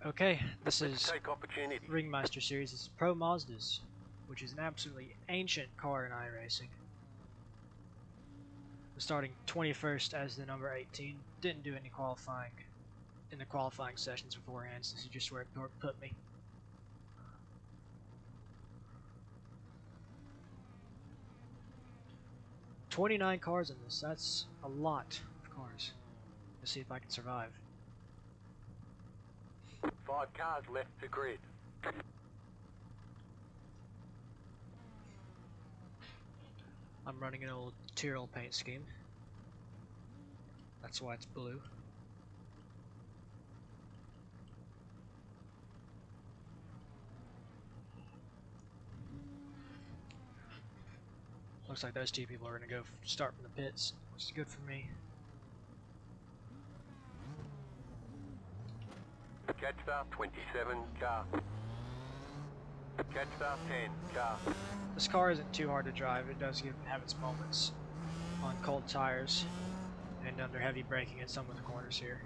Okay, this Let's is take opportunity. Ringmaster series. This is Pro Mazdas, which is an absolutely ancient car in iRacing. Starting 21st as the number 18. Didn't do any qualifying in the qualifying sessions beforehand. So this is just where it put me. $29 cars in this. That's a lot of cars. Let's see if I can survive. 5 cars left to grid. I'm running an old Tyrrell paint scheme. That's why it's blue. Looks like those two people are going to go start from the pits, which is good for me. Catch star 27 car. Catch star 10 car. This car isn't too hard to drive. It does have its moments on cold tires and under heavy braking in some of the corners here.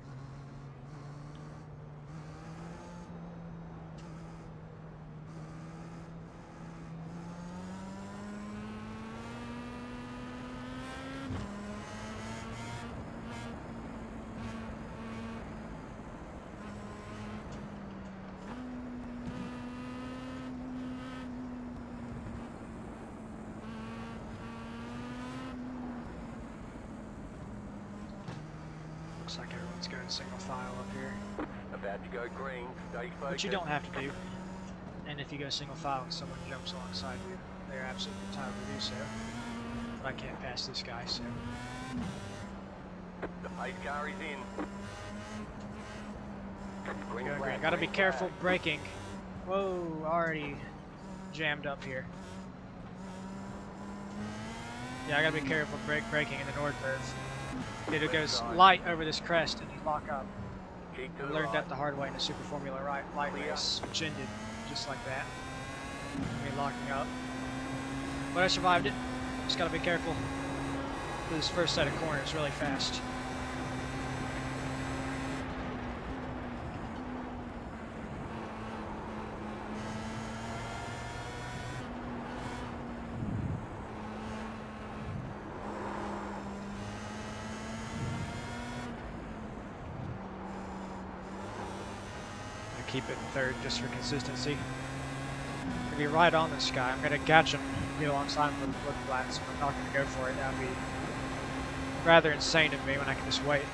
Looks like everyone's going single file up here. About to go green. Stay focused. Which you don't have to do. And if you go single file and someone jumps alongside you, they're absolutely entitled to do so. But I can't pass this guy, so. The pace car is in. Green Go, flag, gotta be green careful flag. braking. Whoa, already jammed up here. Yeah, I gotta be careful braking in the Nord curve. It goes light over this crest and you lock up. Keep to I the learned right. that the hard way in a Super Formula light race, which ended just like that. Me locking up. But I survived it. Just gotta be careful. This first set of corners really fast. Keep it in third just for consistency. I'm gonna be right on this guy. I'm gonna catch him, get alongside him for the flip flats. I'm not gonna go for it. That would be rather insane of me when I can just wait.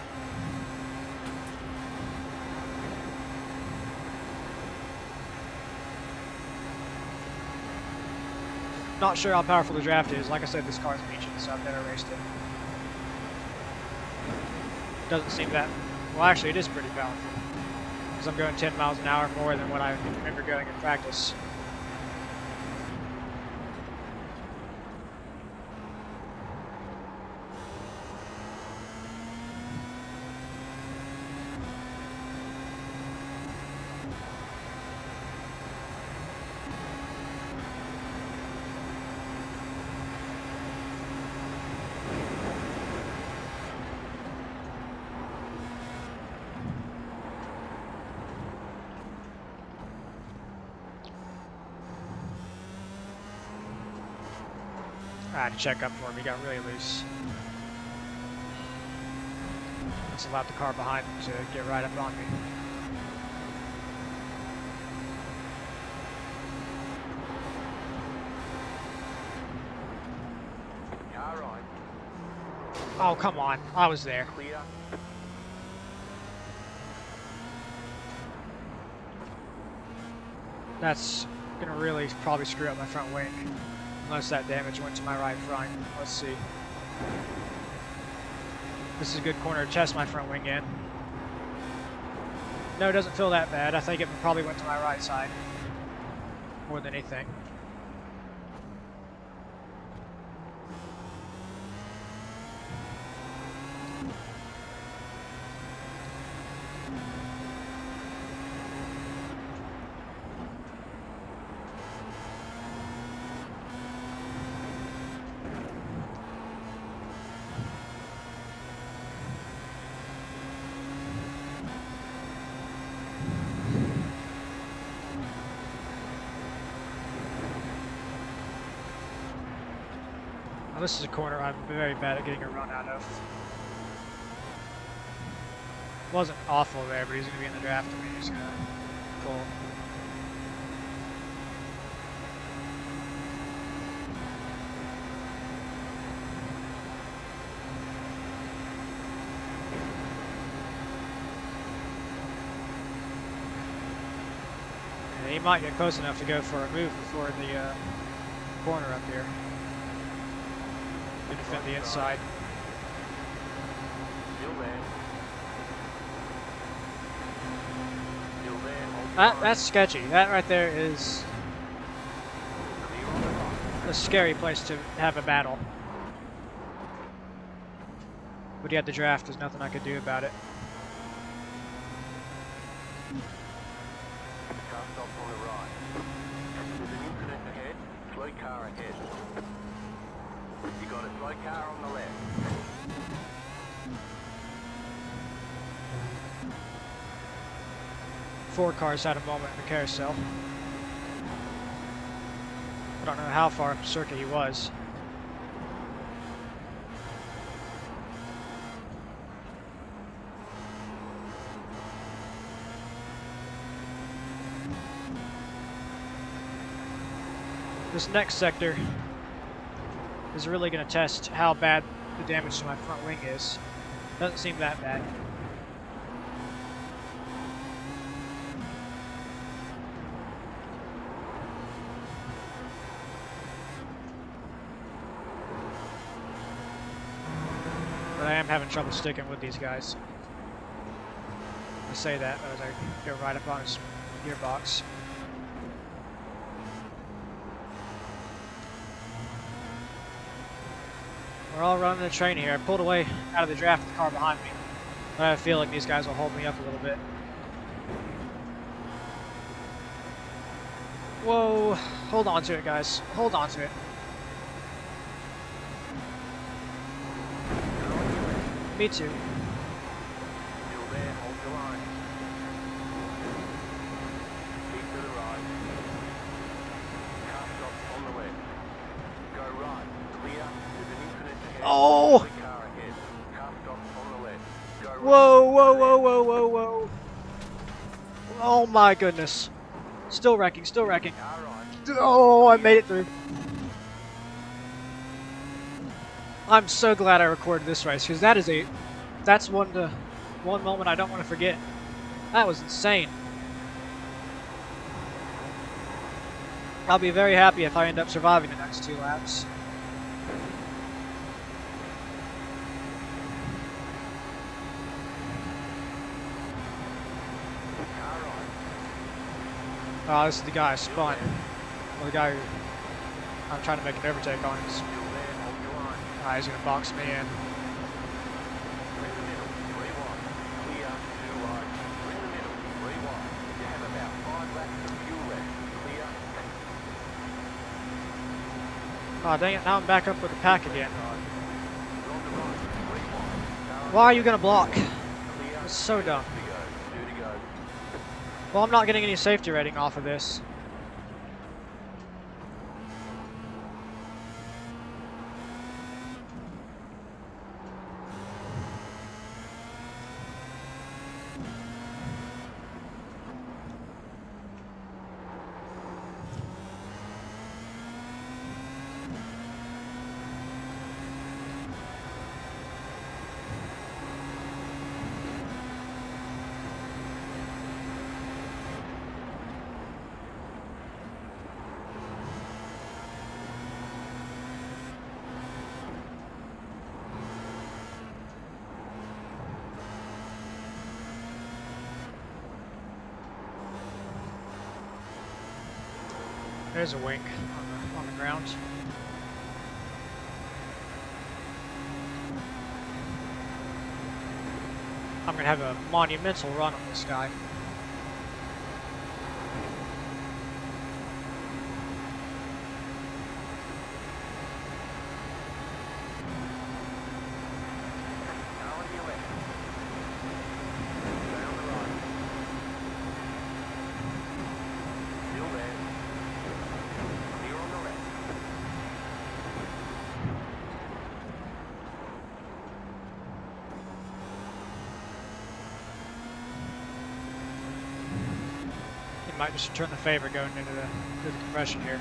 Not sure how powerful the draft is. Like I said, this car's ancient, so I've never raced it. Doesn't seem that. Well, actually, it is pretty powerful. Because I'm going 10 miles an hour more than what I remember going in practice. I had to check up for him. He got really loose. This allowed the car behind him to get right up on me. Car right. Oh, come on. I was there. Clear. That's going to really probably screw up my front wing. Unless that damage went to my right front. Let's see. This is a good corner to test my front wing in. No, it doesn't feel that bad. I think it probably went to my right side more than anything. Well, this is a corner I'm very bad at getting a run out of. Wasn't awful there, but he's going to be in the draft and he's going to pull. And he might get close enough to go for a move before the corner up here. To defend the inside. Still there. Still there. Hold on. That's sketchy. That right there is Clear on the right. a scary place to have a battle. But you had the draft, there's nothing I could do about it. Car stops on the right. There's an incident ahead. Slow car ahead. You got a slow car on the left. 4 cars had a moment in the carousel. I don't know how far up the circuit he was. This next sector is really going to test how bad the damage to my front wing is. Doesn't seem that bad. But I am having trouble sticking with these guys. I say that as I go right up on his gearbox. We're all running the train here. I pulled away out of the draft with the car behind me. But I have a feeling these guys will hold me up a little bit. Whoa! Hold on to it, guys. Hold on to it. Me too. Still there. Hold the line. Keep to the right. Car stops on the left. Go right. Clear. There's an incident ahead. Oh! Slow car ahead. Car stops on the left. Go right. Whoa, whoa, whoa, whoa, whoa, whoa. Oh my goodness. Still wrecking, still wrecking. Car right. Oh, I made it through. I'm so glad I recorded this race because that's one moment I don't want to forget. That was insane. I'll be very happy if I end up surviving the next 2 laps. Car right. Oh, this is the guy I spun. Well, the guy who I'm trying to make an overtake on is. Still there. Hold your line. He's gonna box me in. Through the middle. 3 wide. Clear. 2 wide. Through the middle. 3 wide. You have about 5 laps of fuel left. Clear. Oh dang it! Now I'm back up with the pack again. On the right. 3 wide. Why are you gonna block? Clear. It's so dumb. 2 to go. 2 to go. Well, I'm not getting any safety rating off of this. There's a wing on the ground. I'm gonna have a monumental run on this guy. Car on your left. Stay on the right. Still there. Clear on the left. might just return the favor going into the compression here.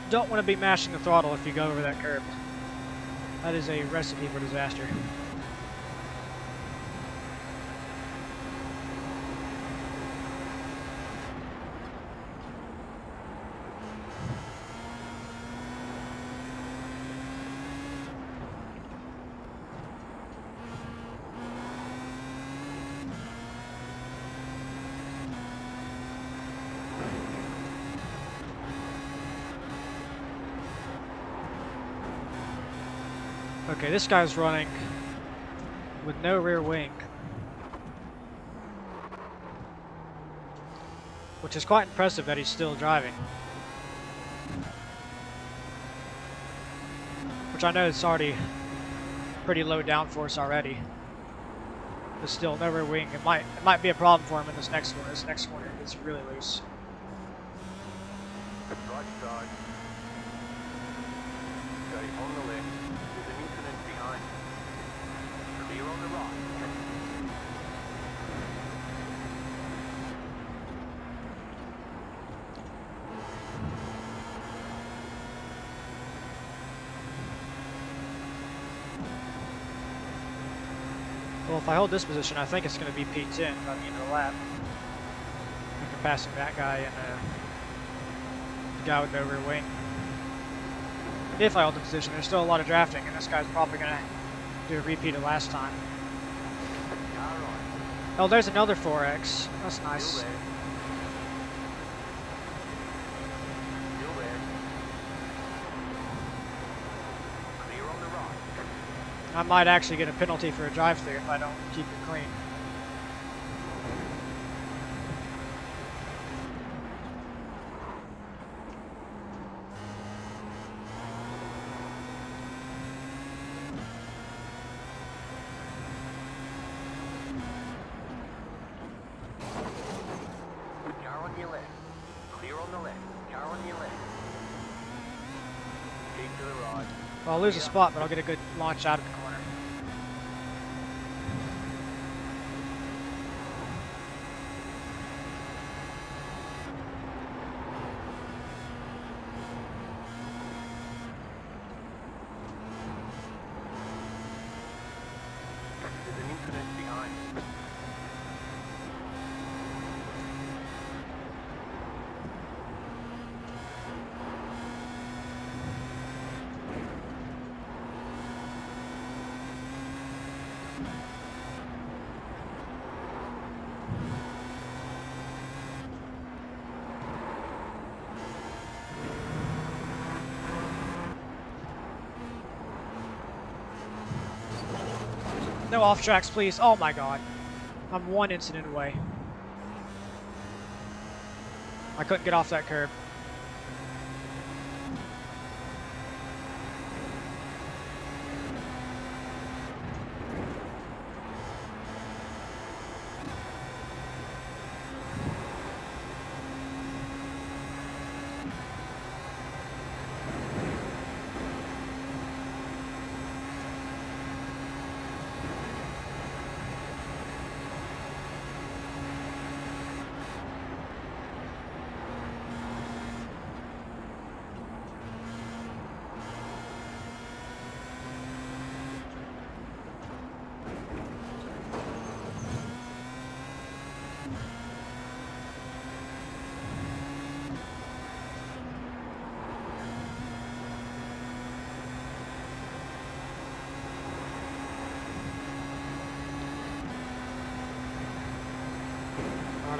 Don't want to be mashing the throttle if you go over that curb. That is a recipe for disaster. Okay, this guy's running with no rear wing, which is quite impressive that he's still driving. Which I know it's already pretty low downforce already, but still no rear wing. It might be a problem for him in this next one. This next corner is really loose. Right side. Okay, on the left. There's an incident behind. Clear on the right. Well, if I hold this position, I think it's going to be P10 by the end of the lap. After passing that guy and the guy with no rear wing. If I hold the position, there's still a lot of drafting, and this guy's probably going to do a repeat of last time. Oh, there's another 4X. That's nice. I might actually get a penalty for a drive-through if I don't keep it clean. Car on your left. Clear on the left. Car on your left. Keep to the right. Well, I'll lose a spot, but I'll get a good launch out of the corner. There's an incident behind. No off tracks, please. Oh my god. I'm one incident away. I couldn't get off that curb.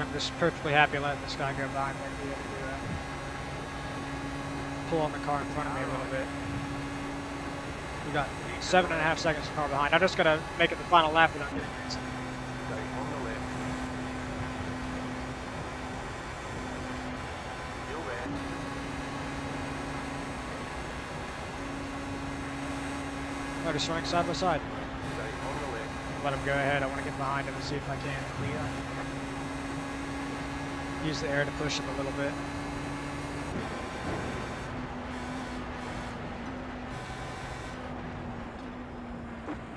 I'm just perfectly happy letting this guy go by me. Be able to pull on the car in front of me a little bit. We got 7.5 seconds of car behind. I just gotta make it the final lap without getting it. Okay, on the left. Still there. They're just running side by side. Stay on the left. Let him go ahead. I want to get behind him and see if I can. Clear. Use the air to push him a little bit.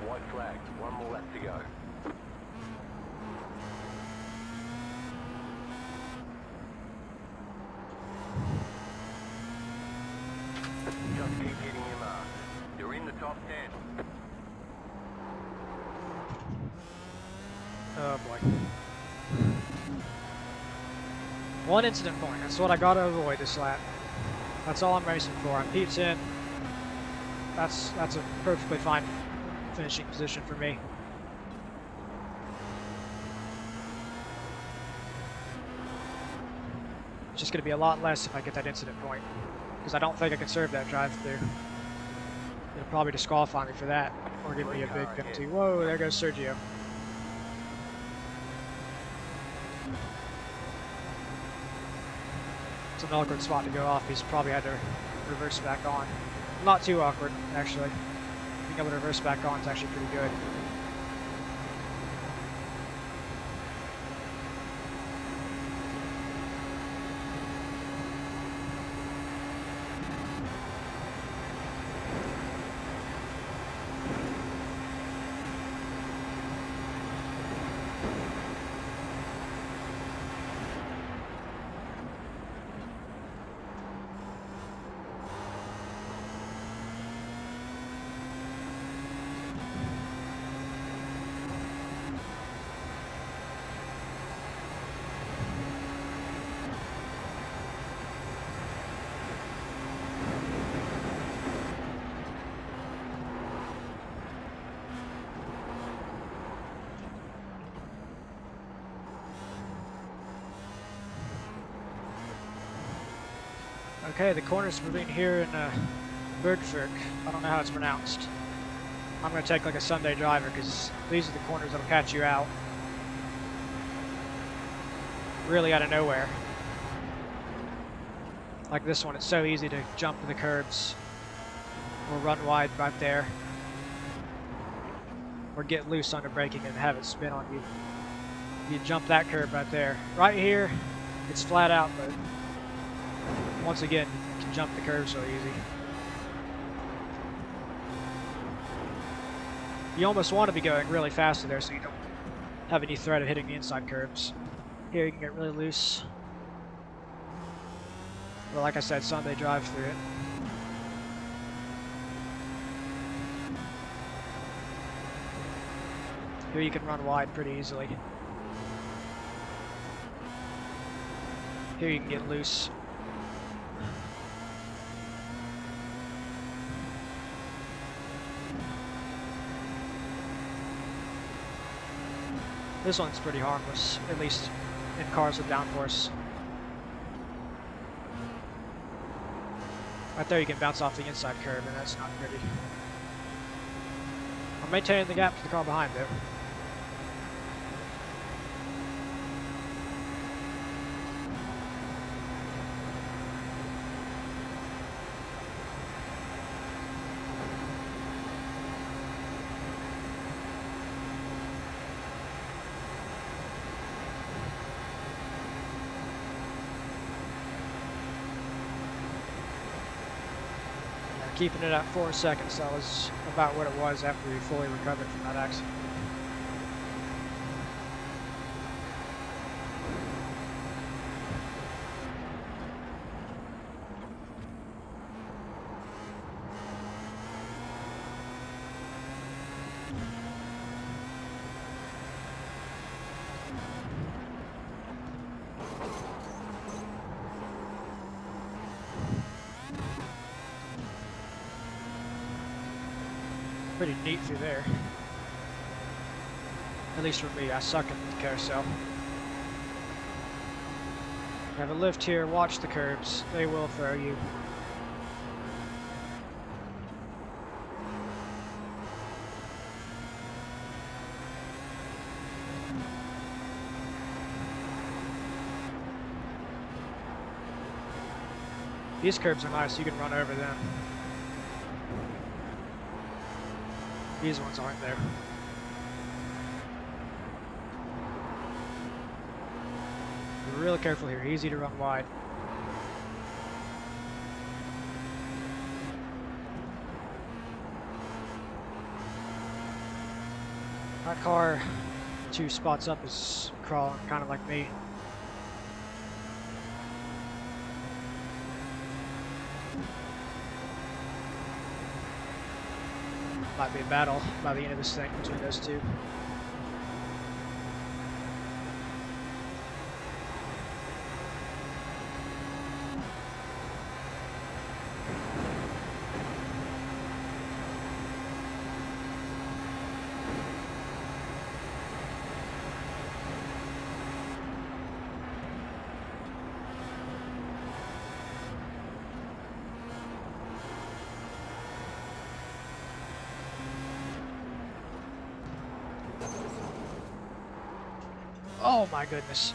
White flag. One more lap to go. Just keep hitting your mark. You're in the top 10. Oh boy. One incident point. That's what I got to avoid this lap. That's all I'm racing for. I'm P10. That's a perfectly fine finishing position for me. It's just going to be a lot less if I get that incident point, because I don't think I can serve that drive-through. It'll probably disqualify me for that, or give me a big penalty. Whoa, there goes Sergio. It's an awkward spot to go off. He's probably had to reverse back on. Not too awkward, actually. Being able to reverse back on is actually pretty good. Okay, the corner's between here and Bergvik. I don't know how it's pronounced. I'm going to take like a Sunday driver because these are the corners that'll catch you out. Really out of nowhere. Like this one, it's so easy to jump the curbs or run wide right there. Or get loose under braking and have it spin on you. You jump that curb right there. Right here, it's flat out, but once again, you can jump the curve so easy. You almost want to be going really fast there so you don't have any threat of hitting the inside curves. Here you can get really loose. But like I said, Sunday drive through it. Here you can run wide pretty easily. Here you can get loose. This one's pretty harmless, at least in cars with downforce. Right there you can bounce off the inside curb, and that's not pretty. I'm maintaining the gap to the car behind though. Keeping it at 4 seconds, that was about what it was after we fully recovered from that accident. Pretty neat through there. At least for me, I suck at the carousel. You have a lift here, watch the curbs. They will throw you. These curbs are nice, you can run over them. These ones aren't there. Be real careful here. Easy to run wide. That car 2 spots up is crawling, kind of like me. Might be a battle by the end of this thing between those two. Oh my goodness.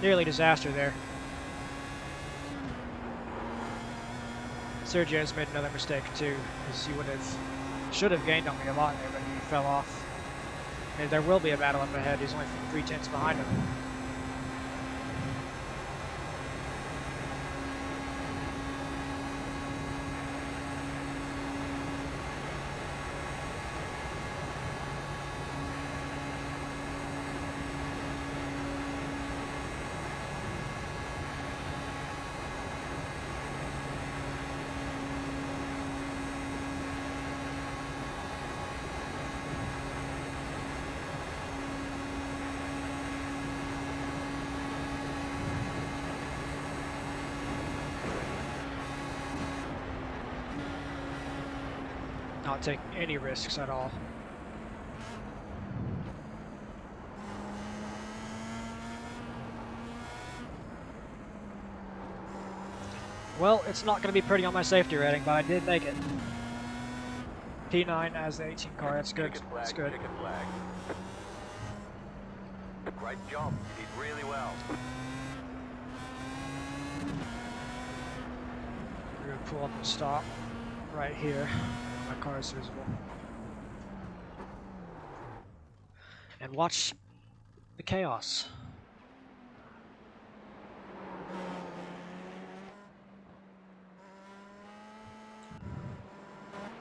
Nearly disaster there. Sergio's made another mistake too, because he should have gained on me a lot there, but he fell off. And there will be a battle up ahead. He's only 3/10 behind him. Not taking any risks at all. Well, it's not going to be pretty on my safety rating, but I did make it. P9 as the 18 car, that's good. That's good. Chicken flag. Great job. You did really well. We're going to pull up and stop right here. My car is visible. And watch the chaos.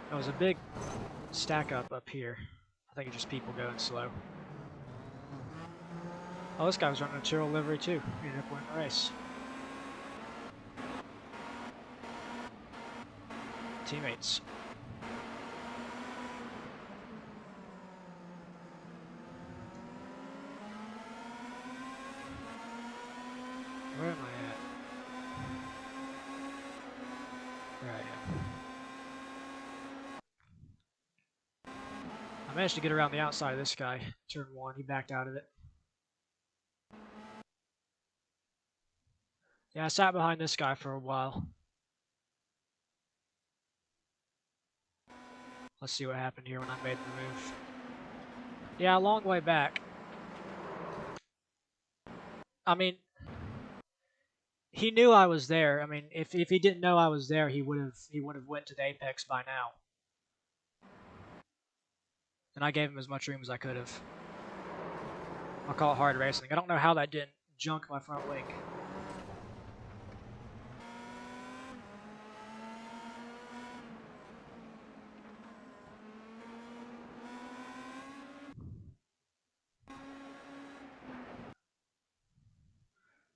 There was a big stack up here. I think it's just people going slow. Oh, this guy was running a Tyrrell livery too. He ended up winning the race. Teammates. Where am I at? There I am. I managed to get around the outside of this guy. Turn 1, he backed out of it. Yeah, I sat behind this guy for a while. Let's see what happened here when I made the move. Yeah, a long way back. I mean, he knew I was there. I mean, if he didn't know I was there, he would have went to the apex by now. And I gave him as much room as I could have. I'll call it hard racing. I don't know how that didn't junk my front wing.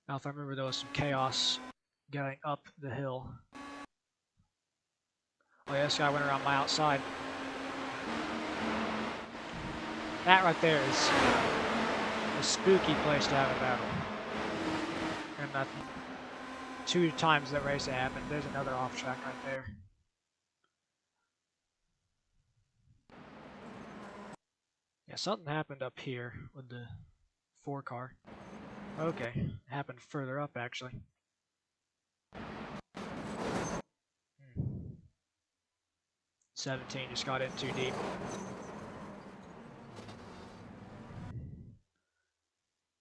Now, if I remember, there was some chaos going up the hill. Oh yeah, this guy went around my outside. That right there is a spooky place to have a battle. And 2 times that race happened, there's another off track right there. Yeah, something happened up here with the 4 car. Okay, it happened further up actually. 17 just got in too deep.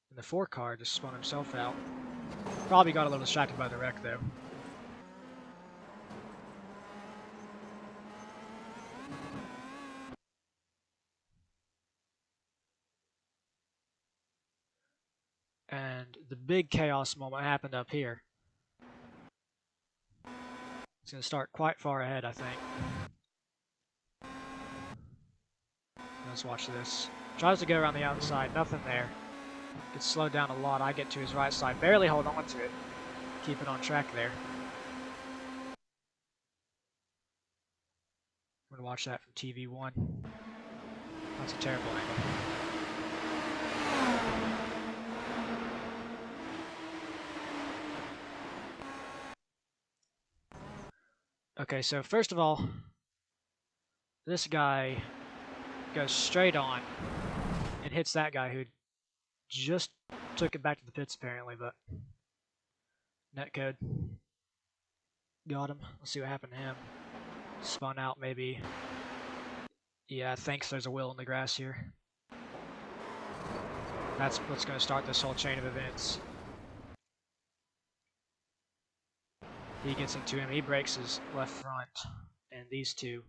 And the 4 car just spun himself out. Probably got a little distracted by the wreck though. And the big chaos moment happened up here. It's going to start quite far ahead, I think. Let's watch this. Tries to go around the outside, nothing there. Gets slowed down a lot. I get to his right side, barely hold on to it. Keep it on track there. I'm going to watch that from TV1. That's a terrible angle. Okay, so first of all, this guy goes straight on and hits that guy who just took it back to the pits apparently, but netcode got him. Let's see what happened to him. Spun out maybe. Yeah, thinks there's a wheel in the grass here. That's what's going to start this whole chain of events. He gets into him, he breaks his left front, and these two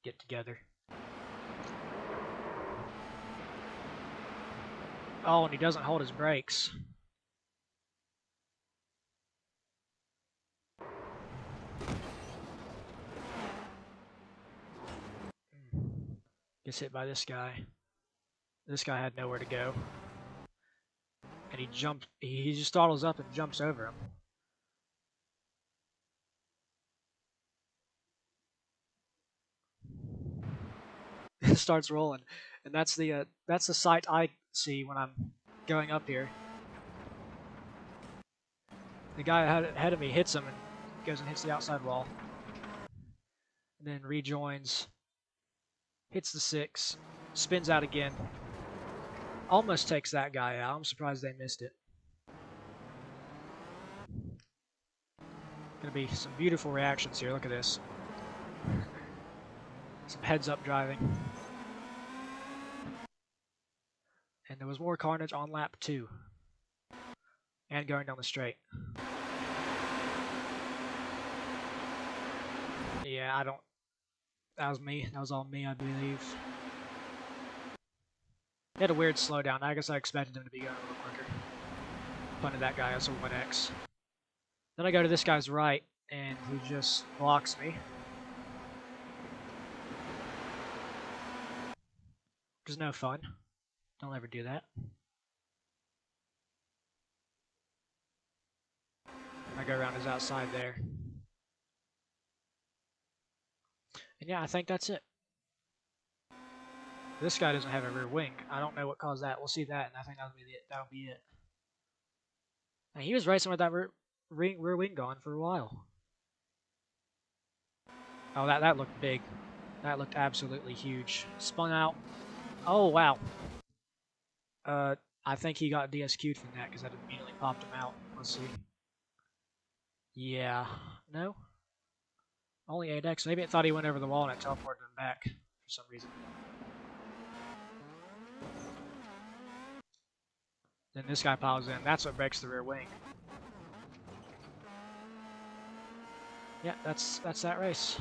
get together. Oh, and he doesn't hold his brakes. Gets hit by this guy. This guy had nowhere to go. And he jumped, he just throttles up and jumps over him. Starts rolling, and that's the sight I see when I'm going up here. The guy ahead of me hits him and goes and hits the outside wall, and then rejoins, hits the 6, spins out again, almost takes that guy out. I'm surprised they missed it. Gonna be some beautiful reactions here. Look at this. Some heads-up driving. And there was more carnage on lap 2. And going down the straight. Yeah, that was me. That was all me, I believe. He had a weird slowdown. I guess I expected him to be going a little quicker. Punted that guy as a 1X. Then I go to this guy's right, and he just blocks me. Which is no fun. Don't ever do that. I go around his outside there. And yeah, I think that's it. This guy doesn't have a rear wing. I don't know what caused that. We'll see that, and I think that'll be it. Now, he was racing with that rear wing gone for a while. Oh, that looked big. That looked absolutely huge. Spun out. Oh, wow. I think he got DSQ'd from that because that immediately popped him out. Let's see. Yeah. No? Only 8X. Maybe it thought he went over the wall and it teleported him back for some reason. Then this guy piles in. That's what breaks the rear wing. Yeah, that's that race.